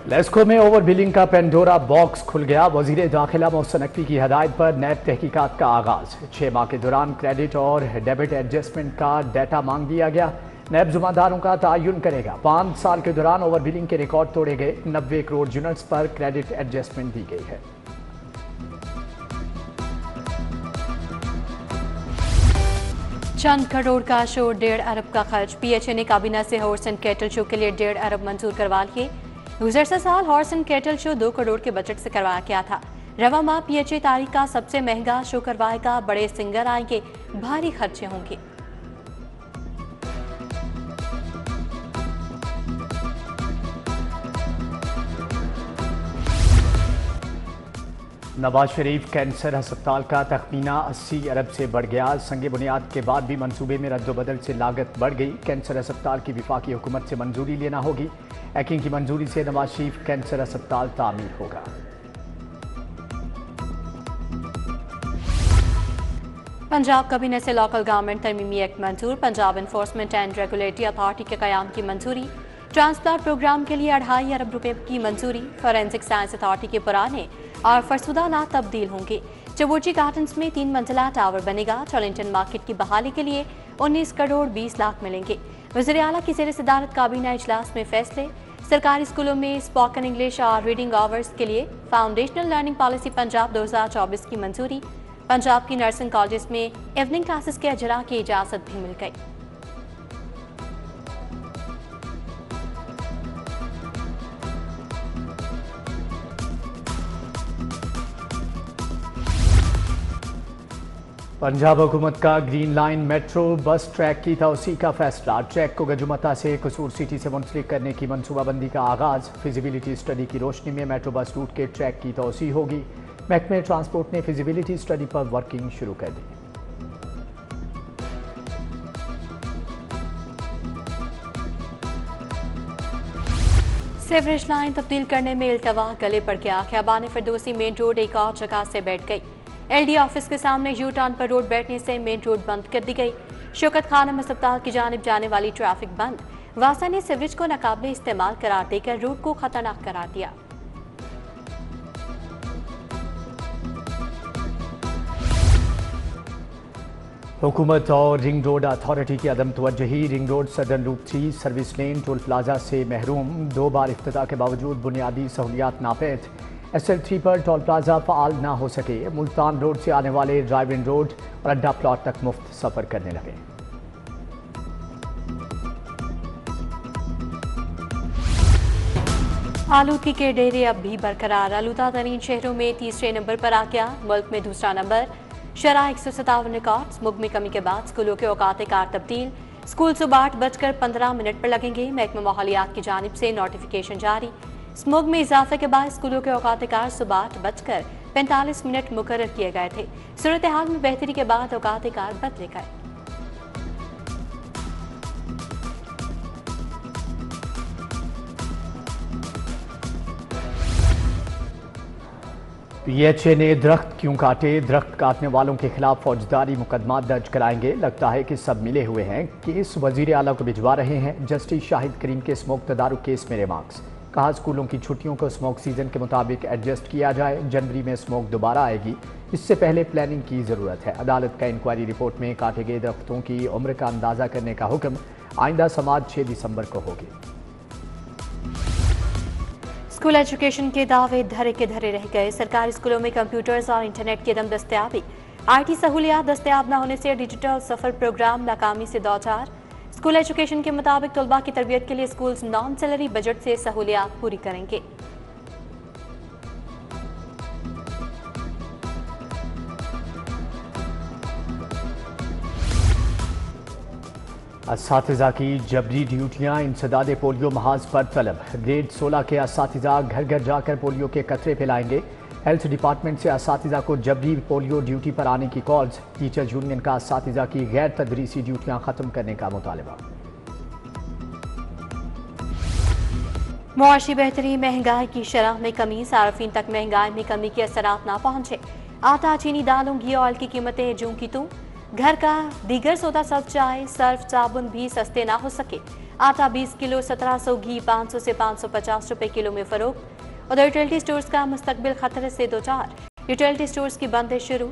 लेस्को में over billing का Pandora box खुल गया। वजीर दाखिला मोहसिन नकवी की हदायत पर नैब तहकीकात का आगाज। 6 माह के दौरान क्रेडिट और डेबिट एडजस्टमेंट का डाटा मांग लिया गया। नैब जुम्मेदारों का तयन करेगा। 5 साल के दौरान ओवर बिलिंग के रिकॉर्ड तोड़े गए। 90 करोड़ यूनिट्स पर क्रेडिट एडजस्टमेंट दी गई है। चंद करोड़ का शो, 1.5 अरब का खर्च। पीएचए ने काबीना से हॉर्स एंड कैटल शो के लिए 1.5 अरब मंजूर करवा लिए। गुज़श्ता साल horse and cattle show 2 crore के बजट से करवाया गया था। रवा माह पीएचए तारीख का सबसे महंगा शो करवाएगा। बड़े सिंगर आएंगे, भारी खर्चे होंगे। नवाज शरीफ कैंसर अस्पताल का तखमीना 80 अरब से बढ़ गया। संगे बुनियाद के बाद भी मंसूबे में रद्दोबदल से लागत बढ़ गई। कैंसर अस्पताल की विफाकी हुकूमत से मंजूरी लेना होगी। हैकिंग की मंजूरी से नवाज शरीफ कैंसर अस्पताल तामीर होगा। पंजाब कैबिनेट से लोकल गवर्नमेंट तरमीमी एक्ट मंजूर। Punjab enforcement and regulatory authority के कयाम की मंजूरी। ट्रांसप्लांट प्रोग्राम के लिए 2.5 अरब रुपए की मंजूरी। फॉरेंसिक साइंस अथॉरिटी के पुराने और फरसुदा ना तब्दील होंगे। चबूची गार्डन्स में 3 मंजिला टावर बनेगा। टॉलिंगटन मार्केट की बहाली के लिए 19 करोड़ 20 लाख मिलेंगे। वज़ीर आला की ज़ेर सदारत काबीना इजलास में फैसले। सरकारी स्कूलों में स्पोकन इंग्लिश और रीडिंग आवर्स के लिए फाउंडेशनल लर्निंग पॉलिसी पंजाब 2024 की मंजूरी। पंजाब की नर्सिंग कॉलेज में इवनिंग क्लासेस के अजरा की इजाज़त भी मिल गई। पंजाब हुकूमत का green line metro bus track की तोसी का फैसला। ट्रैक को गजुमता से कसूर सिटी से मुंसलिक करने की मनसूबाबंदी का आगाज। फिजिबिलिटी स्टडी की रोशनी में मेट्रो बस रूट के ट्रैक की तोसी होगी। महकमे ट्रांसपोर्ट ने फिजिबिलिटी स्टडी पर वर्किंग शुरू कर दी। सीवरेज लाइन तब्दील करने में इल्तवा गले पड़ गया। ख्याबान फिरदौसी मेन रोड एक और जगह से बैठ गई। एलडी ऑफिस के सामने यू टर्न पर रोड बैठने से मेन रोड बंद कर दी गई। शौकत खानम अस्पताल की जानिब जाने वाली ट्रैफिक बंद। वासा ने सीवरेज को नाकाबिले इस्तेमाल करार देकर रूट को खतरनाक करार दिया। हुकूमत और रिंग रोड अथॉरिटी की अदम तवज्जही। Ring road southern loop 3 service lane toll plaza से महरूम। 2 बार इफ्तिताह के बावजूद बुनियादी सहूलियात नापैद। SL3 पर टोल प्लाजा फ़ाल ना हो सके। मुल्तान रोड से आने वाले ड्राइव इन रोड और अड्डा प्लॉट तक मुफ्त सफ़र करने लगे। आलूदगी के डेरे अब भी बरकरार। आलूदा तरीन शहरों में तीसरे नंबर पर आ गया। मुल्क में दूसरा नंबर। शरह 157 रिकॉर्ड। स्मॉग में कमी के बाद स्कूलों के औकात कार तब्दील। स्कूल सुबह 8:15 पर लगेंगे। महकमा माहौलियात की जानिब से नोटिफिकेशन जारी। स्मॉग में इजाफे के बाद स्कूलों के औकात कार सुबह 8:45 मुकर्रर किए गए थे। सूरत हाल में बेहतरी के बाद औकात कार बदले गए। पीएचए ने दरख्त क्यों काटे? दरख्त काटने वालों के खिलाफ फौजदारी मुकदमा दर्ज कराएंगे। लगता है कि सब मिले हुए हैं। केस वजीर आला को भिजवा रहे हैं। जस्टिस शाहिद करीम के स्मोक तदारुक केस में रिमार्क्स। कहा स्कूलों की छुट्टियों को स्मोक सीजन के मुताबिक एडजस्ट किया जाए। जनवरी में स्मोक दोबारा आएगी, इससे पहले प्लानिंग की जरूरत है। अदालत का इंक्वायरी रिपोर्ट में काटे गए दरख्तों की उम्र का अंदाजा करने का हुक्म। आइंदा समाअत 6 दिसंबर को होगी। स्कूल एजुकेशन के दावे धरे के धरे रह गए। सरकारी स्कूलों में कंप्यूटर्स और इंटरनेट की दम दस्तयाबी। IT सहूलियात दस्तयाब न होने से डिजिटल सफर प्रोग्राम नाकामी से दौचार। स्कूल एजुकेशन के मुताबिक तलबा की तरबियत के लिए स्कूल्स नॉन सैलरी बजट से सहूलियात पूरी करेंगे। असातिज़ा की जबरी ड्यूटियाँ। इंसदादे पोलियो महाज पर तलब। ग्रेड 16 के असातिज़ा घर घर जाकर पोलियो के कतरे पिलाएंगे। हेल्थ डिपार्टमेंट से असातिज़ा को जबरी पोलियो ड्यूटी पर आने की कॉल्स। टीचर्स यूनियन का असातिज़ा की गैर तदरीसी ड्यूटियाँ ख़त्म करने का मुतालबा। मुआशी बेहतरी। महंगाई की शरह में कमी। सार्फिन तक महंगाई में कमी के असरात ना पहुंचे। आटा, चीनी, दालों, घी, ऑयल की कीमतें जूं की तूं। घर का दीगर सौदा सब चाय, सर्फ, साबुन भी सस्ते ना हो सके। आटा 20 किलो 1700, घी 500 से 550 रुपए किलो में फरोख्त। उधर यूटिलिटी स्टोर्स का मुस्तकबिल खतरे से दो चार, यूटिलिटी स्टोर्स की बंदिश शुरू।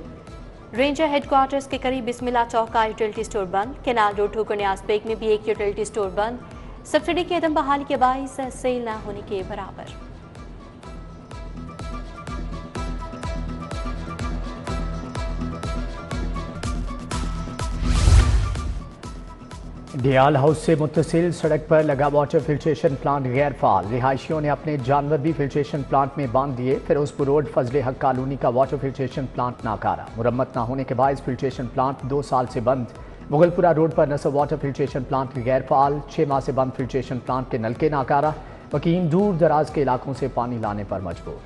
रेंजर हेडक्वार्टर्स के करीब बिस्मिल्लाह चौक का यूटिलिटी स्टोर बंद। केनाल रोड ठोकर न्याज बेग में भी एक यूटिलिटी स्टोर बंद। सब्सिडी की अदम बहाली के बाइस सेल न होने के बराबर। डियाल हाउस से मुत्तसिल सड़क पर लगा वाटर फिल्ट्रेशन प्लांट गैर फाल। रिहायशियों ने अपने जानवर भी फिल्ट्रेशन प्लांट में बांध दिए। फिरोजपुर रोड फजले हक कॉलोनी का वाटर फिल्ट्रेशन प्लांट नाकारा। मुरम्मत न होने के बायस फिल्ट्रेशन प्लांट 2 साल से बंद। मुगलपुरा रोड पर नसब वाटर फिल्ट्रेशन प्लांट गैर फाल। 6 माह से बंद फिल्ट्रेशन प्लांट के नलके नाकारा। वकील दूर दराज के इलाकों से पानी लाने पर मजबूर।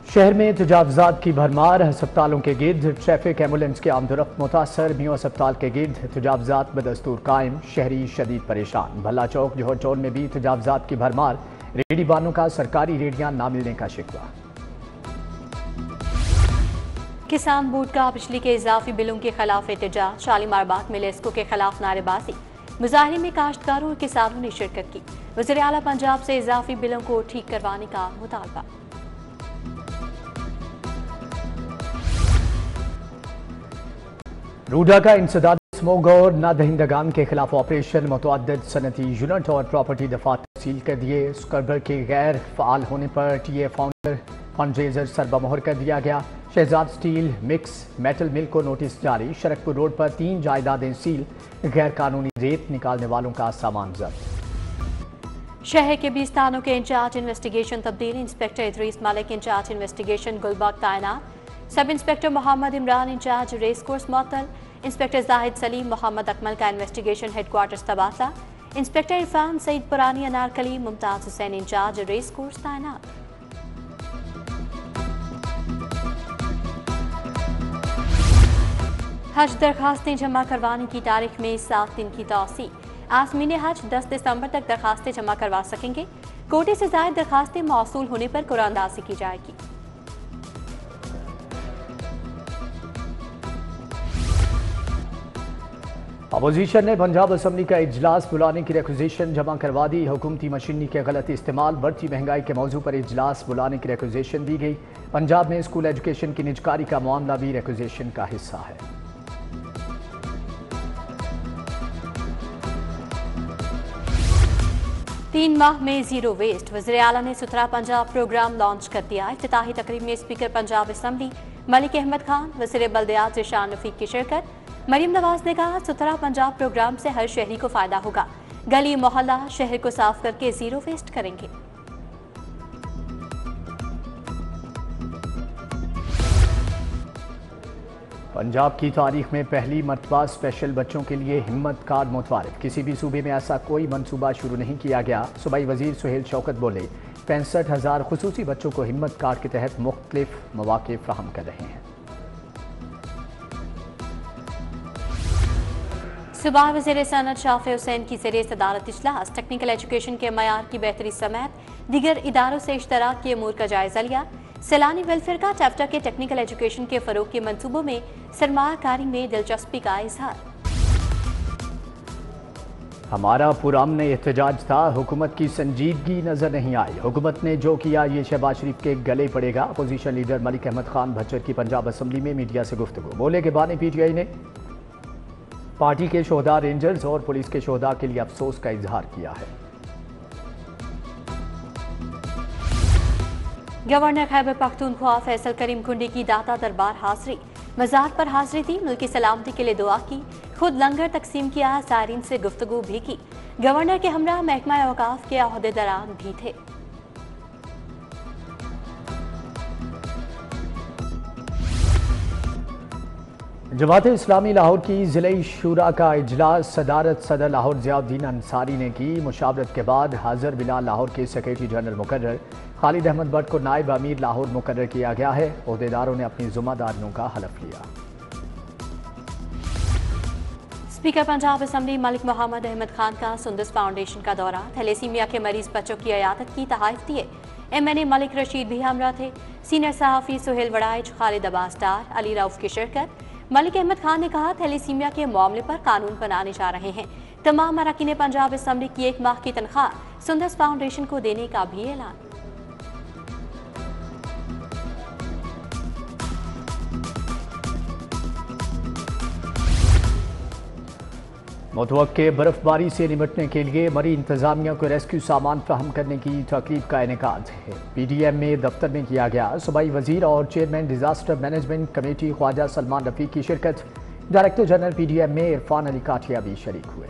शहर में तजावजात की भरमार। अस्पतालों के गिर्द ट्रैफिक एम्बुलेंस के आमदोरफ्त मुतासर। मियो अस्पताल के गिर्द तजावजात बदस्तूर कायम। शहरी शदीद परेशान। भल्ला चौक जोहर चौन में भी तजावजात की भरमार। रेडी बानों का सरकारी रेडियां ना मिलने का शिकवा। किसान बोर्ड का बिजली के इजाफी बिलों के खिलाफ एहतजाज। शालीमार बाग में लेस्को के खिलाफ नारेबाजी। मुजाहरे में काश्तकारों और किसानों ने शिरकत की। वज़ीर आला पंजाब से इजाफी बिलों को ठीक करवाने का मुतालबा। रूडा का इंसदाद स्मोग और नादहिंदगान के खिलाफ ऑपरेशन। मुतअद्दिद सनती यूनिट और प्रॉपर्टी दफातर सील कर दिए। स्क्रबर के गैर फाल होने पर टीए फाउंडर फंडरेजर सरबमोहर कर दिया गया। शहजाद स्टील मिक्स मेटल मिल को नोटिस जारी। शरकपुर रोड पर 3 जायदादें सील। गैर कानूनी रेत निकालने वालों का सामान जब्त। शहर के 20 थानों के इंचार्ज इन्वेस्टिगेशन तब्दील। Inspector Idris Malik incharge investigation Gulbagh तैनात। Sub inspector Mohammad Imran incharge race course मुअत्तल। इंस्पेक्टर जाहिद सलीम मोहम्मद अकमल का इन्वेस्टिगेशन हेडक्वार्टर्स तबादला। इंस्पेक्टर इरफान सईद पुरानी Anarkali Mumtaz Hussain incharge race course तैनात। हज दरखास्तें जमा करवाने की तारीख में 7 दिन की तौसी। आज़मीन हज 10 दिसंबर तक दरखास्तें जमा करवा सकेंगे। कोटे से ज़ायद दरखास्तें मौसूल होने पर कुरानदाजी की जाएगी। अपोजिशन ने पंजाब असम्बली का इजलास बुलाने की रिक्वेजिशन जमा करवा दी। हुकूमती मशीनरी के गलत इस्तेमाल बढ़ती महंगाई के मौजू पर इजलास बुलाने की रिक्वेजिशन दी गई। पंजाब में स्कूल एजुकेशन की निजकारी का मामला भी रिक्वेजिशन का हिस्सा है। तीन माह में जीरो वेस्ट। वज़ीर आला ने सुथरा पंजाब प्रोग्राम लॉन्च कर दिया। इफ्तिताही तकरीब में स्पीकर पंजाब असम्बली मलिक अहमद खान, वज़ीर बल्दियात ज़िशान रफ़ीक की शिरकत। मरीम नवाज ने कहा, सुथरा पंजाब प्रोग्राम से हर शहरी को फायदा होगा। गली मोहल्ला शहर को साफ करके जीरो वेस्ट करेंगे। पंजाब की तारीख में पहली मरतबा स्पेशल बच्चों के लिए हिम्मत कार्ड मुतवारिफ। किसी भी सूबे में ऐसा कोई मनसूबा शुरू नहीं किया गया। सूबाई वजीर सुहेल शौकत बोले, 65,000 खुसूसी बच्चों को हिम्मत कार्ड के तहत मुख्तलिफ मौके फ्राहम कर रहे हैं। सुबह वज़ीर सनत शाफे हुसैन की ज़रिए सदारत इजलास। टेक्निकल एजुकेशन के मयार की बेहतरी समेत दीगर इदारों से इश्तराक के अमूर का जायजा लिया। सैलानी वेलफेयर का टैफ्टा के टेक्निकल एजुकेशन के फरोग के मंसूबों में सरमायाकारी में दिलचस्पी का इजहार। हमारा पुरअमन एहतजाज था, हुकूमत की संजीदगी नजर नहीं आई। हुकूमत ने जो किया ये शहबाज शरीफ के गले पड़ेगा। अपोजिशन लीडर मलिक अहमद खान भच्चर की पंजाब असम्बली में मीडिया से गुफ्तगू। बोले कि बानी पीटीआई ने पार्टी के शोहदा, रेंजर्स और पुलिस के शोहदा के लिए अफसोस का इजहार किया है। गवर्नर खैबर पख्तूनख्वा फैसल करीम खुंडी की दाता दरबार हाजिरी। मज़ार पर हाजिरी दी, मुल्क की सलामती के लिए दुआ की, खुद लंगर तकसीम किया, सारीन से गुफ्तगू भी की। गवर्नर के हमरा महकमा औकाफ के अहदेदारान भी थे। जमात इस्लामी लाहौर की ज़िले शूरा का इजलास सदारत सदर लाहौर ज़ियाउद्दीन अंसारी ने की। मुशावरत के बाद हाज़र बिलाल लाहौर के सेक्रेटरी जनरल मुकर्रर खालिद अहमद भट्ट को नायब अमीर लाहौर मुकर्रर किया गया है। ओहदेदारों ने अपनी जिम्मेदारियों का हलफ लिया। स्पीकर पंजाब असम्बली मलिक मोहम्मद अहमद खान का सुंदस फाउंडेशन का दौरा। थैलेसीमिया के मरीज बच्चों की अयादत की तहाइफ दिए। MNA मलिक रशीद भी हमरा थे। सीनियर सहाफ़ी सुहेल वड़ाइच, खालिद अब्बास डार, अली रऊफ की शिरकत। मलिक अहमद खान ने कहा, थैलीसीमिया के मामले पर कानून बनाने जा रहे हैं। तमाम अरकान पंजाब असम्बली की 1 माह की तनख्वाह सुंदस फाउंडेशन को देने का भी ऐलान। मुतवक्के बर्फबारी से निपटने के लिए मरी इंतजामिया को रेस्क्यू सामान फ्राहम करने की तकरीब का इनेकाद है। PDM में दफ्तर में किया गया। सूबाई वजीर और chairman disaster management committee Khwaja Salman Rafiq की शिरकत। डायरेक्टर जनरल PDM में इरफान अली काठिया भी शरीक हुए।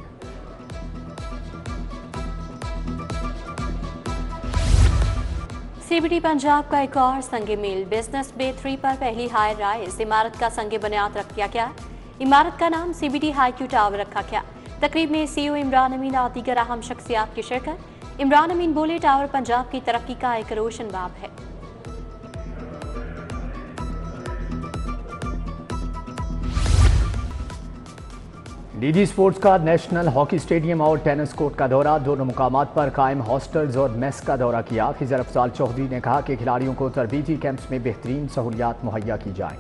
CBD पंजाब का एक और संगे मील बिजनेस बे 3 पर पहली हायर राइज इमारत का संगे बुनियाद रख दिया गया। इमारत का नाम CBD हाईक्यू टावर रखा गया। तकरीब में CEO इमरान अमीन और दीगर अहम शख्सियात की शिरकत। इमरान अमीन बोले, टावर पंजाब की तरक्की का एक रोशन बाब है। DG स्पोर्ट्स का नेशनल हॉकी स्टेडियम और टेनिस कोर्ट का दौरा, दोनों मुकामात पर कायम हॉस्टल्स और मेस का दौरा किया। खिजर अफजाल चौधरी ने कहा कि खिलाड़ियों को तरबीती कैंप्स में बेहतरीन सहूलियात मुहैया की जाएं।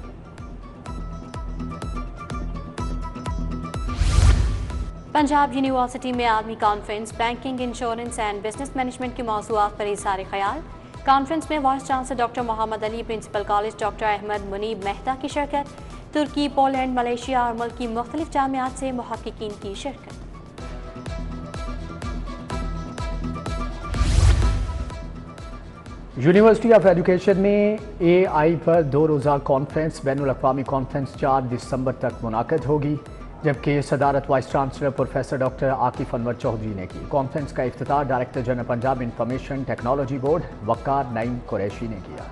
पंजाब यूनिवर्सिटी में आलमी conference banking, insurance and business management के मौज़ूआत पर इज़हार ख्याल। कॉन्फ्रेंस में vice chancellor doctor Mohammad Ali, principal college doctor Ahmad Munib Mehta की शिरकत। तुर्की, पोलैंड, मलेशिया और मुल्क की मुख्तलिफ जामियात से मुहक्किकीन की शिरकत। यूनिवर्सिटी ऑफ एजुकेशन में AI पर 2 रोज़ा कॉन्फ्रेंस बैनुल-अक़वामी कॉन्फ्रेंस 4 दिसंबर तक मुनाक़द होगी, जबकि सदारत vice chancellor professor doctor Akif Anwar Chaudhry ने की। कॉन्फ्रेंस का इफ्तिताह director general Punjab information technology board Waqar Naeem Qureshi ने किया।